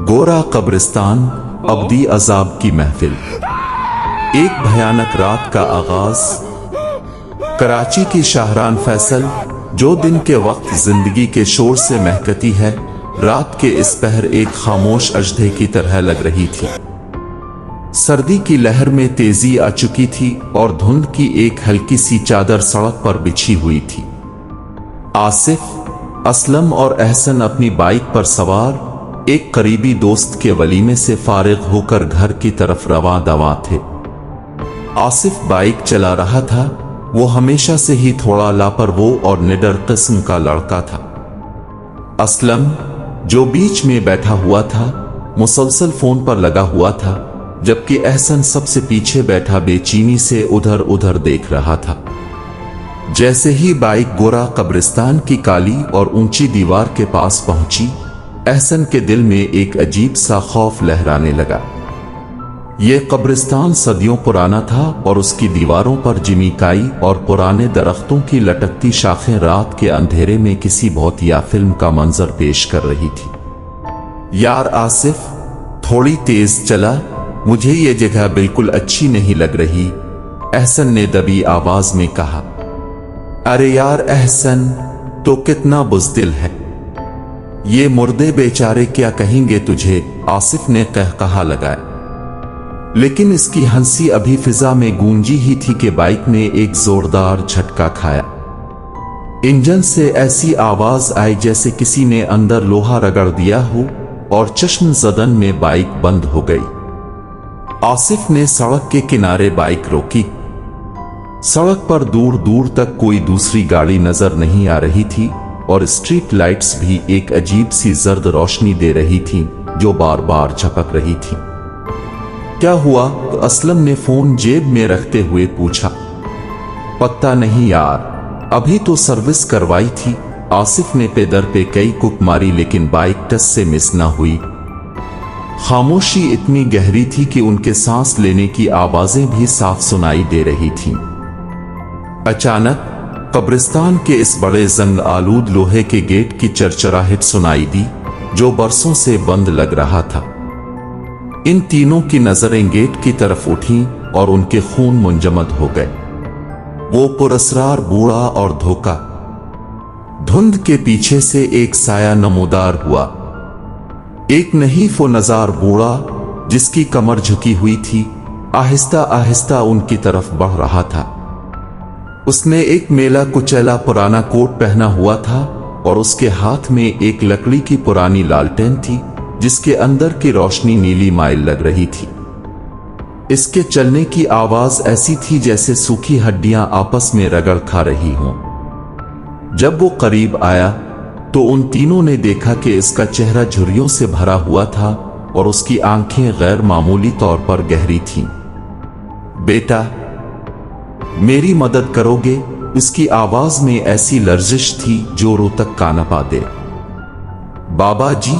گورا قبرستان، ابدی عذاب کی محفل۔ ایک بھیانک رات کا آغاز۔ کراچی کی شاہراہ فیصل، جو دن کے وقت زندگی کے شور سے مہکتی ہے، رات کے اس پہر ایک خاموش اژدھے کی طرح لگ رہی تھی۔ سردی کی لہر میں تیزی آ چکی تھی اور دھند کی ایک ہلکی سی چادر سڑک پر بچھی ہوئی تھی۔ آصف، اسلم اور احسن اپنی بائک پر سوار ایک قریبی دوست کے ولیمے سے فارغ ہو کر گھر کی طرف رواں دواں تھے۔ آصف بائک چلا رہا تھا۔ وہ ہمیشہ سے ہی تھوڑا لاپرواہ اور نڈر قسم کا لڑکا تھا۔ اسلم، جو بیچ میں بیٹھا ہوا تھا، مسلسل فون پر لگا ہوا تھا، جبکہ احسن سب سے پیچھے بیٹھا بے چینی سے ادھر ادھر دیکھ رہا تھا۔ جیسے ہی بائک گورا قبرستان کی کالی اور اونچی دیوار کے پاس پہنچی، احسن کے دل میں ایک عجیب سا خوف لہرانے لگا۔ یہ قبرستان صدیوں پرانا تھا اور اس کی دیواروں پر جمی کائی اور پرانے درختوں کی لٹکتی شاخیں رات کے اندھیرے میں کسی بھوتیا فلم کا منظر پیش کر رہی تھی۔ یار آصف، تھوڑی تیز چلا، مجھے یہ جگہ بالکل اچھی نہیں لگ رہی، احسن نے دبی آواز میں کہا۔ ارے یار احسن، تو کتنا بزدل ہے، یہ مردے بیچارے کیا کہیں گے تجھے، آصف نے قہقہا لگایا۔ لیکن اس کی ہنسی ابھی فضا میں گونجی ہی تھی کہ بائک نے ایک زوردار جھٹکا کھایا۔ انجن سے ایسی آواز آئی جیسے کسی نے اندر لوہا رگڑ دیا ہو، اور چشم زدن میں بائک بند ہو گئی۔ آصف نے سڑک کے کنارے بائک روکی۔ سڑک پر دور دور تک کوئی دوسری گاڑی نظر نہیں آ رہی تھی اور اسٹریٹ لائٹس بھی ایک عجیب سی زرد روشنی دے رہی تھیں جو بار بار جھپک رہی تھی۔ کیا ہوا؟ اسلم نے فون جیب میں رکھتے ہوئے پوچھا۔ پتہ نہیں یار، ابھی تو سروس کروائی تھی، آصف نے پیدر پہ کئی کک ماری لیکن بائک ٹس سے مس نہ ہوئی۔ خاموشی اتنی گہری تھی کہ ان کے سانس لینے کی آوازیں بھی صاف سنائی دے رہی تھیں۔ اچانک قبرستان کے اس بڑے زنگ آلود لوہے کے گیٹ کی چرچراہٹ سنائی دی جو برسوں سے بند لگ رہا تھا۔ ان تینوں کی نظریں گیٹ کی طرف اٹھیں اور ان کے خون منجمد ہو گئے۔ وہ پراسرار بوڑھا اور دھوکا۔ دھند کے پیچھے سے ایک سایہ نمودار ہوا، ایک نحیف و نزار بوڑھا جس کی کمر جھکی ہوئی تھی، آہستہ آہستہ ان کی طرف بڑھ رہا تھا۔ اس نے ایک میلا کچیلا پرانا کوٹ پہنا ہوا تھا اور اس کے ہاتھ میں ایک لکڑی کی پرانی لالٹین تھی جس کے اندر کی روشنی نیلی مائل لگ رہی تھی۔ اس کے چلنے کی آواز ایسی تھی جیسے سوکھی ہڈیاں آپس میں رگڑ کھا رہی ہوں۔ جب وہ قریب آیا تو ان تینوں نے دیکھا کہ اس کا چہرہ جھریوں سے بھرا ہوا تھا اور اس کی آنکھیں غیر معمولی طور پر گہری تھیں۔ بیٹا، میری مدد کرو گے؟ اس کی آواز میں ایسی لرزش تھی جو روح تک کانپا دے۔ بابا جی،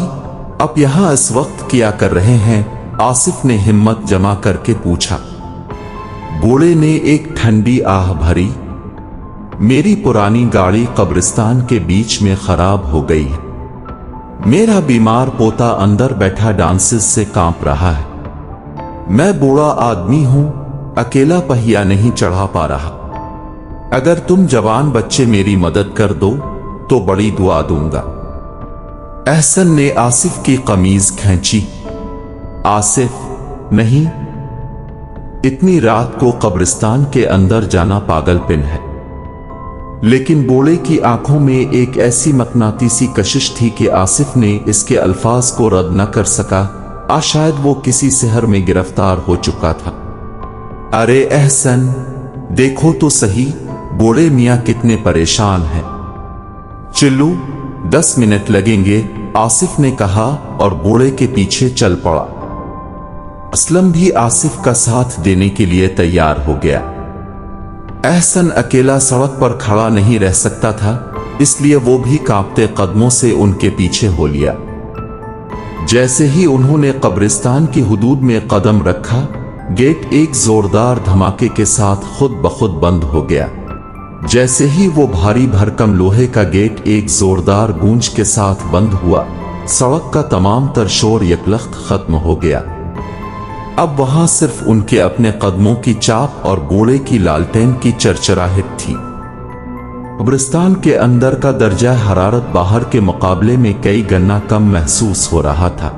اب یہاں اس وقت کیا کر رہے ہیں؟ آصف نے ہمت جمع کر کے پوچھا۔ بوڑھے نے ایک ٹھنڈی آہ بھری۔ میری پرانی گاڑی قبرستان کے بیچ میں خراب ہو گئی ہے۔ میرا بیمار پوتا اندر بیٹھا ڈانسز سے کانپ رہا ہے۔ میں بوڑھا آدمی ہوں، اکیلا پہیا نہیں چڑھا پا رہا۔ اگر تم جوان بچے میری مدد کر دو تو بڑی دعا دوں گا۔ احسن نے آصف کی قمیض کھینچی۔ آصف، نہیں، اتنی رات کو قبرستان کے اندر جانا پاگل پن ہے۔ لیکن بوڑھے کی آنکھوں میں ایک ایسی مقناطیسی کشش تھی کہ آصف نے اس کے الفاظ کو رد نہ کر سکا۔ شاید وہ کسی سحر میں گرفتار ہو چکا تھا۔ ارے احسن، دیکھو تو صحیح، بوڑھے میاں کتنے پریشان ہیں۔ چلو، 10 منٹ لگیں گے، آصف نے کہا اور بوڑھے کے پیچھے چل پڑا۔ اسلم بھی آصف کا ساتھ دینے کے لیے تیار ہو گیا۔ احسن اکیلا سڑک پر کھڑا نہیں رہ سکتا تھا، اس لیے وہ بھی کانپتے قدموں سے ان کے پیچھے ہو لیا۔ جیسے ہی انہوں نے قبرستان کی حدود میں قدم رکھا، گیٹ ایک زوردار دھماکے کے ساتھ خود بخود بند ہو گیا۔ جیسے ہی وہ بھاری بھرکم لوہے کا گیٹ ایک زوردار گونج کے ساتھ بند ہوا، सड़क का तमाम तर शोर यकलख्त खत्म हो गया। अब वहां सिर्फ उनके अपने कदमों की चाप और गोले की लालटेन की चरचराहट थी। कब्रिस्तान के अंदर का दर्जा हरारत बाहर के मुकाबले में कई गुना कम महसूस हो रहा था।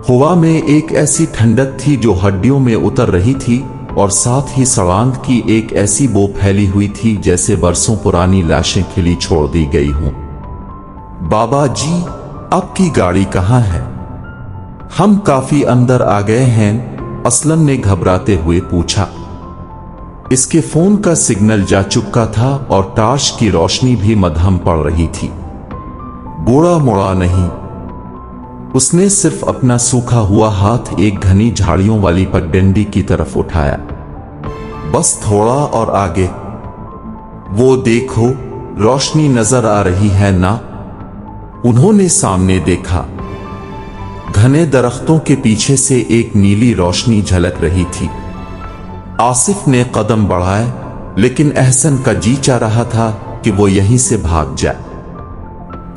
हवा में एक ऐसी ठंडक थी जो हड्डियों में उतर रही थी और साथ ही सड़ांध की एक ऐसी बो फैली हुई थी जैसे बरसों पुरानी लाशें खिली छोड़ दी गई हों। बाबा जी, आपकी गाड़ी कहाँ है? हम काफी अंदर आ गए हैं, असलम ने घबराते हुए पूछा। इसके फोन का सिग्नल जा चुका था और टार्च की रोशनी भी मध्यम पड़ रही थी। गोड़ा मोड़ा नहीं। उसने सिर्फ अपना सूखा हुआ हाथ एक घनी झाड़ियों वाली पगडंडी की तरफ उठाया। बस थोड़ा और आगे। वो देखो, रोशनी नजर आ रही है ना? उन्होंने सामने देखा। घने दरख्तों के पीछे से एक नीली रोशनी झलक रही थी। आसिफ ने कदम बढ़ाए, लेकिन एहसन का जी चाह रहा था कि वो यहीं से भाग जाए।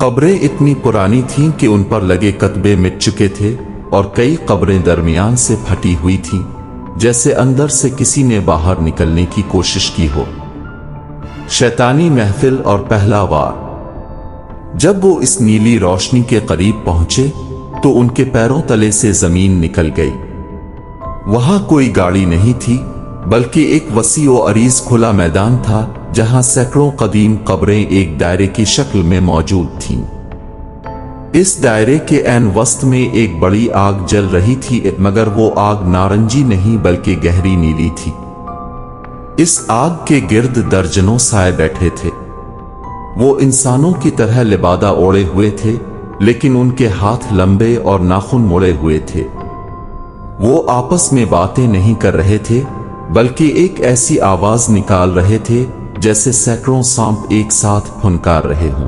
कब्रें इतनी पुरानी थीं कि उन पर लगे कतबे मिट चुके थे और कई कब्रें दरमियान से फटी हुई थीं, जैसे अंदर से किसी ने बाहर निकलने की कोशिश की हो। शैतानी महफिल और पहला वार। जब वो इस नीली रोशनी के करीब पहुंचे तो उनके पैरों तले से जमीन निकल गई। वहां कोई गाड़ी नहीं थी, बल्कि एक वसी और अरीज खुला मैदान था जहां सैकड़ों कदीम कब्रें एक दायरे की शक्ल में मौजूद थीं। इस दायरे के ऐन वस्त में एक बड़ी आग जल रही थी, मगर वो आग नारंगी नहीं बल्कि गहरी नीली थी। इस आग के गिर्द दर्जनों साए बैठे थे। वो इंसानों की तरह लिबादा ओढ़े हुए थे, लेकिन उनके हाथ लंबे और नाखून मुड़े हुए थे। वो आपस में बातें नहीं कर रहे थे, बल्कि एक ऐसी आवाज निकाल रहे थे जैसे सैकड़ों सांप एक साथ फुनकार रहे हों।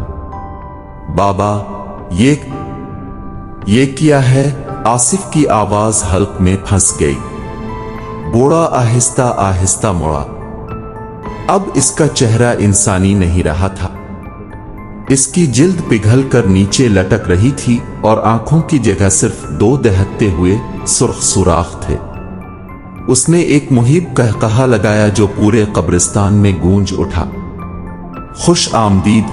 बाबा, ये क्या है? आसिफ की आवाज हल्क में फंस गई। बूढ़ा आहिस्ता आहिस्ता मुड़ा। अब इसका चेहरा इंसानी नहीं रहा था। इसकी जिल्द पिघल कर नीचे लटक रही थी और आंखों की जगह सिर्फ दो दहकते हुए सुर्ख सुराख थे। उसने एक मुहिब कहकहा लगाया जो पूरे कब्रिस्तान में गूंज उठा। खुश आमदीद।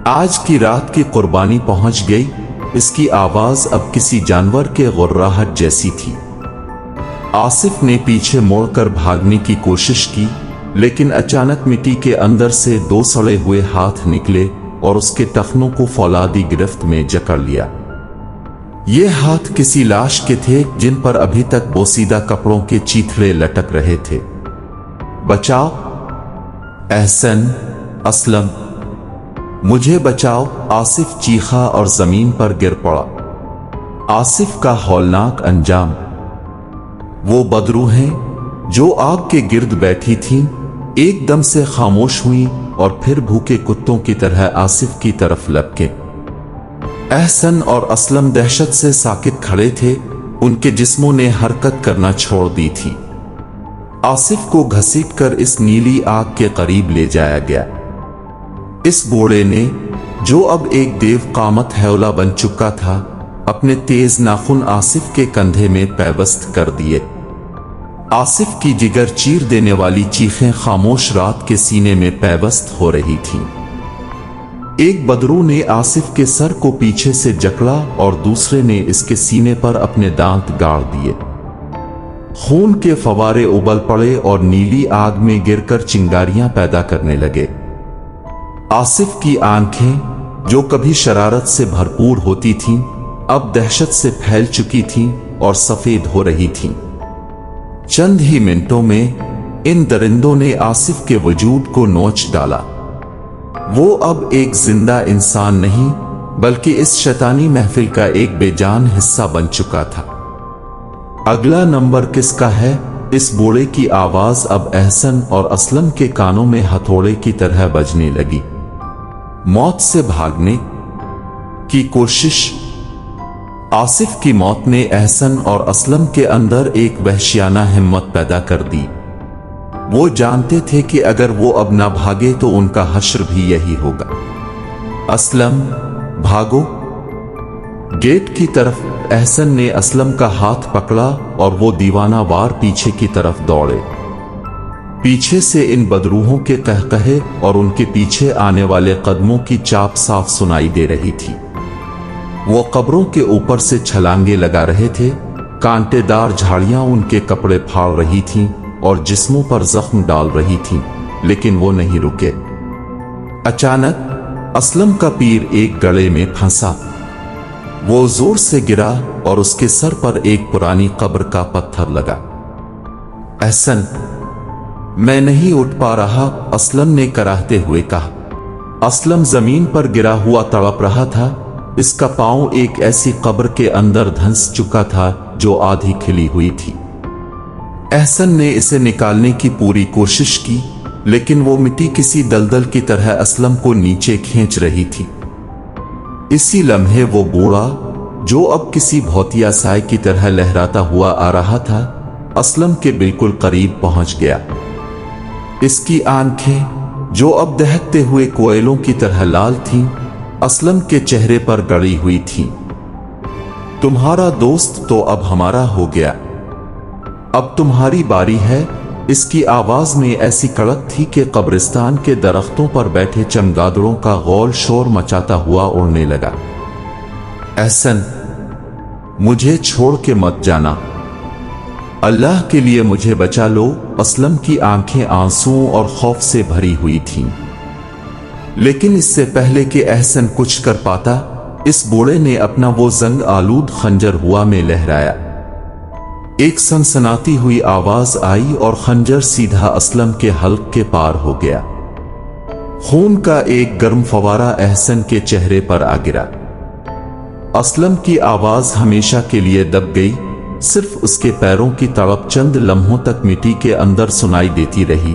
आज की रात की कुर्बानी पहुंच गई। इसकी आवाज अब किसी जानवर के गुर्राहट जैसी थी। आसिफ ने पीछे मुड़कर भागने की कोशिश की, लेकिन अचानक मिट्टी के अंदर से दो सड़े हुए हाथ निकले और उसके टखनों को फौलादी गिरफ्त में जकड़ लिया। ये हाथ किसी लाश के थे जिन पर अभी तक बोसीदा कपड़ों के चीथड़े लटक रहे थे। बचाओ एहसन, असलम, मुझे बचाओ, आसिफ चीखा और जमीन पर गिर पड़ा। आसिफ का हौलनाक अंजाम। वो बदरूहें जो आग के गिर्द बैठी थीं, एकदम से खामोश हुई और फिर भूखे कुत्तों की तरह आसिफ की तरफ लपके। एहसन और असलम दहशत से साकित खड़े थे। उनके जिस्मों ने हरकत करना छोड़ दी थी। आसिफ को घसीटकर इस नीली आग के करीब ले जाया गया। इस बूढ़े ने, जो अब एक देव कामत हैवला बन चुका था, अपने तेज नाखून आसिफ के कंधे में पैवस्त कर दिए। आसिफ की जिगर चीर देने वाली चीखें खामोश रात के सीने में पैवस्त हो रही थीं। एक बदरू ने आसिफ के सर को पीछे से जकड़ा और दूसरे ने इसके सीने पर अपने दांत गाड़ दिए। खून के फवारे उबल पड़े और नीली आग में गिरकर चिंगारियां पैदा करने लगे। आसिफ की आंखें, जो कभी शरारत से भरपूर होती थीं, अब दहशत से फैल चुकी थीं और सफेद हो रही थीं। चंद ही मिनटों में इन दरिंदों ने आसिफ के वजूद को नोच डाला। वो अब एक जिंदा इंसान नहीं, बल्कि इस शैतानी महफिल का एक बेजान हिस्सा बन चुका था। अगला नंबर किसका है? इस बूढ़े की आवाज अब एहसन और असलम के कानों में हथौड़े की तरह बजने लगी। मौत से भागने की कोशिश। आसिफ की मौत ने एहसन और असलम के अंदर एक वहशियाना हिम्मत पैदा कर दी। वो जानते थे कि अगर वो अब ना भागे तो उनका हश्र भी यही होगा। असलम, भागो, गेट की तरफ एहसन ने असलम का हाथ पकड़ा और वो दीवाना वार पीछे की तरफ दौड़े। पीछे से इन बदरूहों के कहकहे और उनके पीछे आने वाले कदमों की चाप साफ सुनाई दे रही थी। वो कब्रों के ऊपर से छलांगे लगा रहे थे, कांटेदार झाड़ियां उनके कपड़े फाड़ रही थीं और जिस्मों पर जख्म डाल रही थीं, लेकिन वो नहीं रुके। अचानक असलम का पीर एक गड्ढे में फंसा। वो जोर से गिरा और उसके सर पर एक पुरानी कब्र का पत्थर लगा। एहसन, मैं नहीं उठ पा रहा, असलम ने कराहते हुए कहा। असलम जमीन पर गिरा हुआ तड़प रहा था। इसका पांव एक ऐसी कब्र के अंदर धंस चुका था जो आधी खिली हुई थी। एहसन ने इसे निकालने की पूरी कोशिश की, लेकिन वो मिट्टी किसी दलदल की तरह असलम को नीचे खींच रही थी। इसी लम्हे वो बूढ़ा, जो अब किसी भौतिया साए की तरह लहराता हुआ आ रहा था, असलम के बिल्कुल करीब पहुंच गया। इसकी आंखें, जो अब दहकते हुए कोयलों की तरह लाल थीं, असलम के चेहरे पर गड़ी हुई थीं। तुम्हारा दोस्त तो अब हमारा हो गया, अब तुम्हारी बारी है। इसकी आवाज में ऐसी कड़क थी कि कब्रिस्तान के दरख्तों पर बैठे चमगादड़ों का गौल शोर मचाता हुआ उड़ने लगा। एहसन, मुझे छोड़ के मत जाना, अल्लाह के लिए मुझे बचा लो। असलम की आंखें आंसुओं और खौफ से भरी हुई थीं। लेकिन इससे पहले कि एहसन कुछ कर पाता, इस बूढ़े ने अपना वो जंग आलूद खंजर हुआ में लहराया। एक सनसनाती हुई आवाज आई और खंजर सीधा असलम के हल्क के पार हो गया। खून का एक गर्म फवारा एहसन के चेहरे पर आ गिरा। असलम की आवाज हमेशा के लिए दब गई। सिर्फ उसके पैरों की तड़प चंद लम्हों तक मिट्टी के अंदर सुनाई देती रही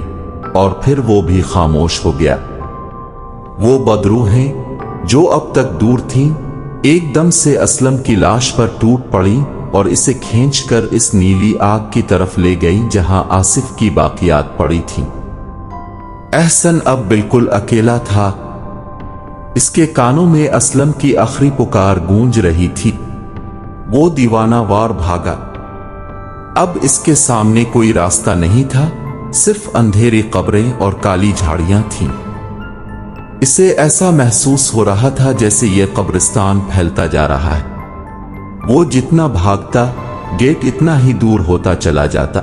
और फिर वो भी खामोश हो गया। वो बदरूहें, जो अब तक दूर थीं, एकदम से असलम की लाश पर टूट पड़ी और इसे खींचकर इस नीली आग की तरफ ले गई जहां आसिफ की बाकियात पड़ी थीं। एहसन अब बिल्कुल अकेला था। इसके कानों में असलम की आखिरी पुकार गूंज रही थी। वो दीवाना वार भागा। अब इसके सामने कोई रास्ता नहीं था, सिर्फ अंधेरी कब्रें और काली झाड़ियां थीं। इसे ऐसा महसूस हो रहा था जैसे ये कब्रिस्तान फैलता जा रहा है। वो जितना भागता, गेट इतना ही दूर होता चला जाता।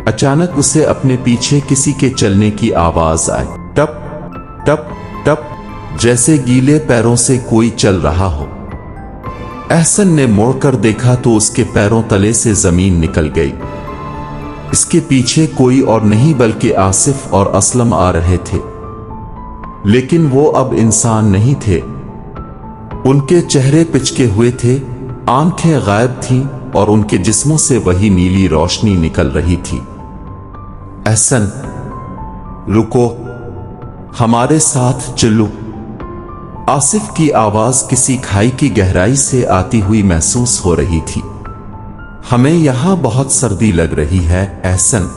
अचानक उसे अपने पीछे किसी के चलने की आवाज आई। टप टप टप, जैसे गीले पैरों से कोई चल रहा हो। एहसन ने मुड़कर देखा तो उसके पैरों तले से जमीन निकल गई। इसके पीछे कोई और नहीं बल्कि आसिफ और असलम आ रहे थे। लेकिन वो अब इंसान नहीं थे। उनके चेहरे पिचके हुए थे, आंखें गायब थीं और उनके जिस्मों से वही नीली रोशनी निकल रही थी। एहसन, रुको, हमारे साथ चलो। आसिफ की आवाज किसी खाई की गहराई से आती हुई महसूस हो रही थी। हमें यहां बहुत सर्दी लग रही है एहसन,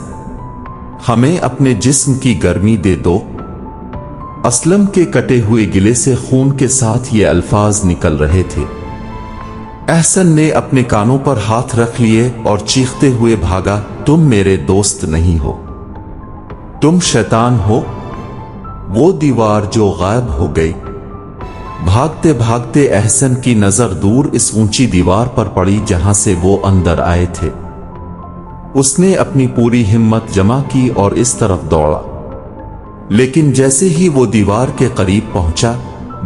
हमें अपने जिस्म की गर्मी दे दो। असलम के कटे हुए गिले से खून के साथ ये अल्फाज निकल रहे थे। एहसन ने अपने कानों पर हाथ रख लिए और चीखते हुए भागा, तुम मेरे दोस्त नहीं हो, तुम शैतान हो। वो दीवार जो गायब हो गई। भागते भागते एहसन की नजर दूर इस ऊंची दीवार पर पड़ी जहां से वो अंदर आए थे। उसने अपनी पूरी हिम्मत जमा की और इस तरफ दौड़ा। लेकिन जैसे ही वो दीवार के करीब पहुंचा,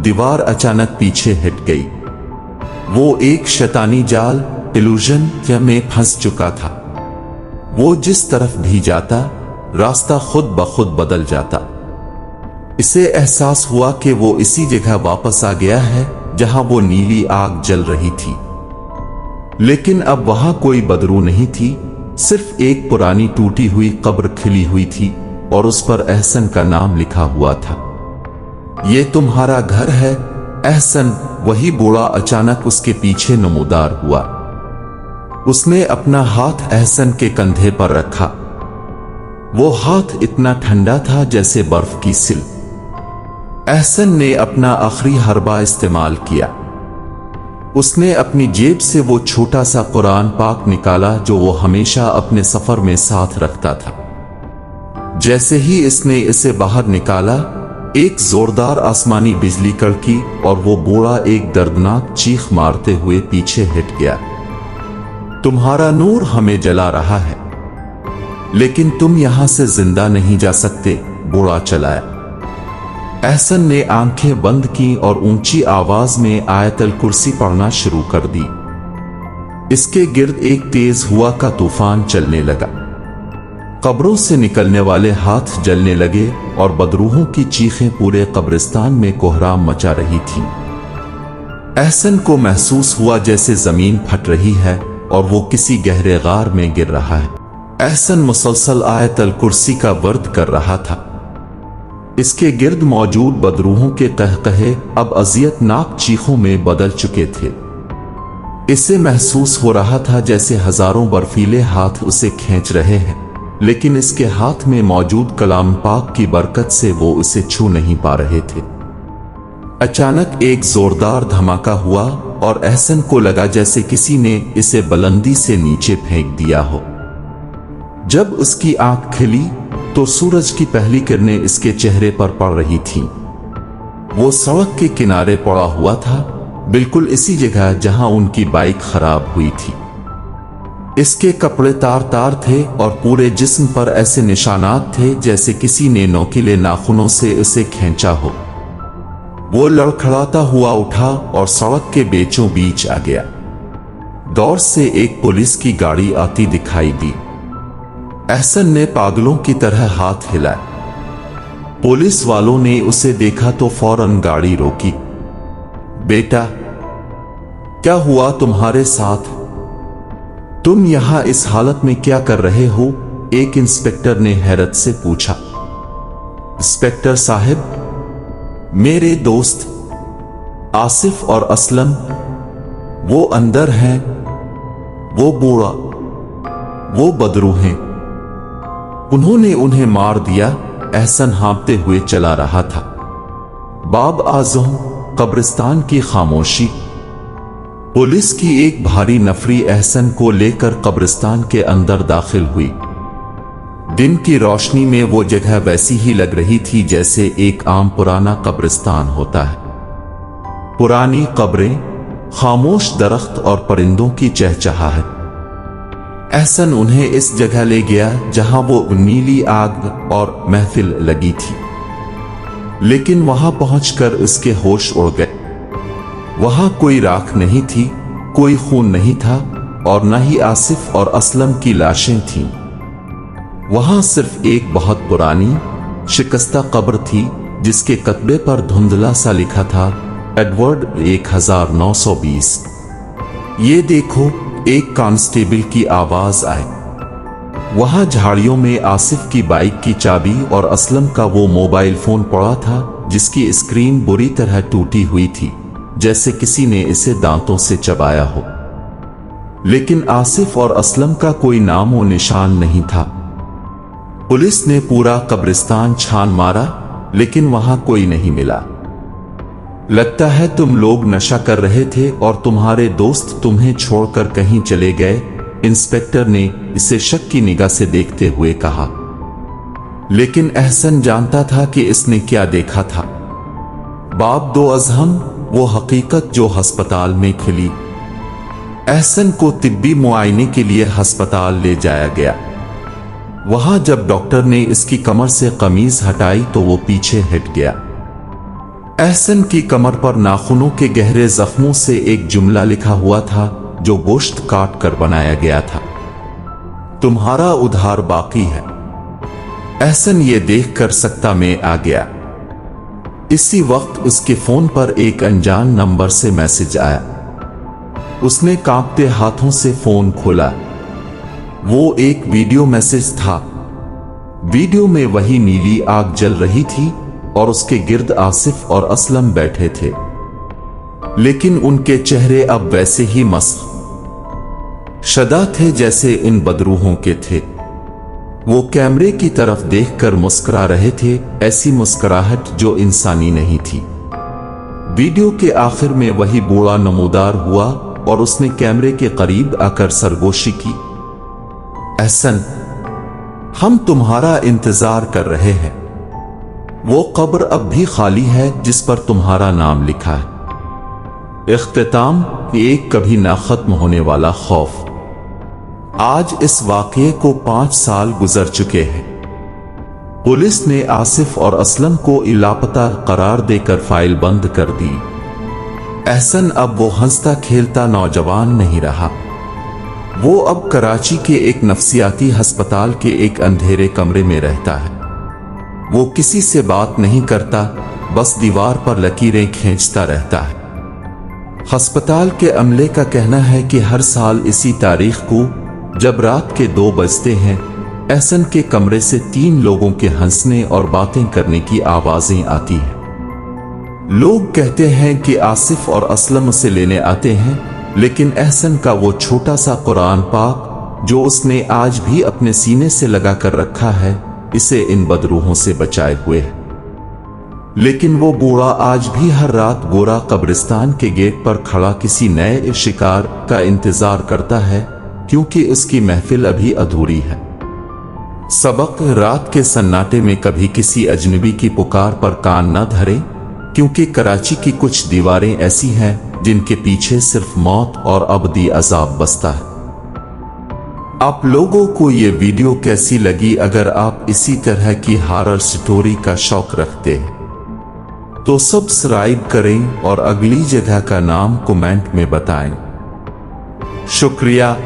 दीवार अचानक पीछे हट गई। वो एक शैतानी जाल, इल्यूजन में फंस चुका था। वो जिस तरफ भी जाता, रास्ता खुद ब खुद बदल जाता। इसे एहसास हुआ कि वो इसी जगह वापस आ गया है जहां वो नीली आग जल रही थी। लेकिन अब वहां कोई बदरू नहीं थी, सिर्फ एक पुरानी टूटी हुई कब्र खिली हुई थी और उस पर एहसन का नाम लिखा हुआ था। ये तुम्हारा घर है एहसन, वही बूढ़ा अचानक उसके पीछे नमूदार हुआ। उसने अपना हाथ एहसन के कंधे पर रखा। वो हाथ इतना ठंडा था जैसे बर्फ की सिल। एहसन ने अपना आखिरी हरबा इस्तेमाल किया। उसने अपनी जेब से वो छोटा सा कुरान पाक निकाला जो वो हमेशा अपने सफर में साथ रखता था। जैसे ही इसने इसे बाहर निकाला, एक जोरदार आसमानी बिजली कड़की और वो बूढ़ा एक दर्दनाक चीख मारते हुए पीछे हट गया। तुम्हारा नूर हमें जला रहा है, लेकिन तुम यहां से जिंदा नहीं जा सकते, बूढ़ा चलाया। एहसन ने आंखें बंद की और ऊंची आवाज में आयतल कुर्सी पढ़ना शुरू कर दी। इसके गिर्द एक तेज हुआ का तूफान चलने लगा। कब्रों से निकलने वाले हाथ जलने लगे और बदरूहों की चीखें पूरे कब्रिस्तान में कोहराम मचा रही थीं। एहसन को महसूस हुआ जैसे जमीन फट रही है और वो किसी गहरे गार में गिर रहा है। एहसन मुसलसल आयतल कुर्सी का वर्द कर रहा था। इसके गिर्द मौजूद बदरूहों के कहकहे अब अजियतनाक चीखों में बदल चुके थे। इसे महसूस हो रहा था जैसे हजारों बर्फीले हाथ उसे खींच रहे हैं, लेकिन इसके हाथ में मौजूद कलाम पाक की बरकत से वो उसे छू नहीं पा रहे थे। अचानक एक जोरदार धमाका हुआ और एहसन को लगा जैसे किसी ने इसे बुलंदी से नीचे फेंक दिया हो। जब उसकी आंख खिली तो सूरज की पहली किरणें इसके चेहरे पर पड़ रही थीं। वो सड़क के किनारे पड़ा हुआ था, बिल्कुल इसी जगह जहां उनकी बाइक खराब हुई थी। इसके कपड़े तार तार थे और पूरे जिस्म पर ऐसे निशानात थे जैसे किसी ने नोकीले नाखूनों से उसे खींचा हो। वो लड़खड़ाता हुआ उठा और सड़क के बीचों बीच आ गया। दौर से एक पुलिस की गाड़ी आती दिखाई दी। एहसन ने पागलों की तरह हाथ हिलाए। पुलिस वालों ने उसे देखा तो फौरन गाड़ी रोकी। बेटा, क्या हुआ तुम्हारे साथ? तुम यहां इस हालत में क्या कर रहे हो? एक इंस्पेक्टर ने हैरत से पूछा। इंस्पेक्टर साहब, मेरे दोस्त आसिफ और असलम वो अंदर हैं। वो बूढ़ा, वो बदरूहें, उन्होंने उन्हें मार दिया। एहसन हाँफते हुए चला रहा था। बाब आज़म, कब्रिस्तान की खामोशी। पुलिस की एक भारी नफरी एहसन को लेकर कब्रिस्तान के अंदर दाखिल हुई। दिन की रोशनी में वो जगह वैसी ही लग रही थी जैसे एक आम पुराना कब्रिस्तान होता है। पुरानी कब्रें, खामोश दरख्त और परिंदों की चहचहाहट। एहसन उन्हें इस जगह ले गया जहां वो नीली आग और महफिल लगी थी, लेकिन वहां पहुंचकर उसके होश उड़ गए। वहां कोई राख नहीं थी, कोई खून नहीं था और न ही आसिफ और असलम की लाशें थीं। वहां सिर्फ एक बहुत पुरानी शिकस्ता कब्र थी जिसके कतबे पर धुंधला सा लिखा था, एडवर्ड 1920। ये देखो, एक कांस्टेबल की आवाज आई। वहां झाड़ियों में आसिफ की बाइक की चाबी और असलम का वो मोबाइल फोन पड़ा था जिसकी स्क्रीन बुरी तरह टूटी हुई थी, जैसे किसी ने इसे दांतों से चबाया हो। लेकिन आसिफ और असलम का कोई नाम और निशान नहीं था। पुलिस ने पूरा कब्रिस्तान छान मारा, लेकिन वहां कोई नहीं मिला। लगता है तुम लोग नशा कर रहे थे और तुम्हारे दोस्त तुम्हें छोड़कर कहीं चले गए, इंस्पेक्टर ने इसे शक की निगाह से देखते हुए कहा। लेकिन एहसन जानता था कि इसने क्या देखा था। बाब दो अज़हम, वो हकीकत जो अस्पताल में खिली। एहसन को तिब्बी मुआयने के लिए अस्पताल ले जाया गया। वहां जब डॉक्टर ने इसकी कमर से कमीज हटाई तो वो पीछे हट गया। एहसन की कमर पर नाखूनों के गहरे जख्मों से एक जुमला लिखा हुआ था जो गोश्त काट कर बनाया गया था, तुम्हारा उधार बाकी है। एहसन ये देखकर सकता में आ गया। इसी वक्त उसके फोन पर एक अनजान नंबर से मैसेज आया। उसने कांपते हाथों से फोन खोला। वो एक वीडियो मैसेज था। वीडियो में वही नीली आग जल रही थी और उसके गिर्द आसिफ और असलम बैठे थे, लेकिन उनके चेहरे अब वैसे ही मस्त शदा थे जैसे इन बदरूहों के थे। वो कैमरे की तरफ देखकर मुस्कुरा रहे थे, ऐसी मुस्कुराहट जो इंसानी नहीं थी। वीडियो के आखिर में वही बूढ़ा नमूदार हुआ और उसने कैमरे के करीब आकर सरगोशी की। एहसन, हम तुम्हारा इंतजार कर रहे हैं। वो कब्र अब भी खाली है जिस पर तुम्हारा नाम लिखा है। इख्तिताम, एक कभी ना खत्म होने वाला खौफ। आज इस वाक़ये को 5 साल गुजर चुके हैं। पुलिस ने आसिफ और असलम को लापता करार देकर फाइल बंद कर दी। एहसन अब वो हंसता खेलता नौजवान नहीं रहा। वो अब कराची के एक नफ्सियाती अस्पताल के एक अंधेरे कमरे में रहता है। वो किसी से बात नहीं करता, बस दीवार पर लकीरें खींचता रहता है। अस्पताल के अमले का कहना है कि हर साल इसी तारीख को जब रात के 2 बजते हैं, एहसन के कमरे से 3 लोगों के हंसने और बातें करने की आवाजें आती हैं। लोग कहते हैं कि आसिफ और असलम उसे लेने आते हैं, लेकिन एहसन का वो छोटा सा कुरान पाक जो उसने आज भी अपने सीने से लगा कर रखा है, इसे इन बदरूहों से बचाए हुए है। लेकिन वो बूढ़ा आज भी हर रात गोरा कब्रिस्तान के गेट पर खड़ा किसी नए शिकार का इंतजार करता है, क्योंकि उसकी महफिल अभी अधूरी है। सबक, रात के सन्नाटे में कभी किसी अजनबी की पुकार पर कान न धरे, क्योंकि कराची की कुछ दीवारें ऐसी हैं जिनके पीछे सिर्फ मौत और अबदी अजाब बसता है। आप लोगों को ये वीडियो कैसी लगी? अगर आप इसी तरह की हॉरर स्टोरी का शौक रखते हैं तो सब्सक्राइब करें और अगली जगह का नाम कमेंट में बताएं। शुक्रिया।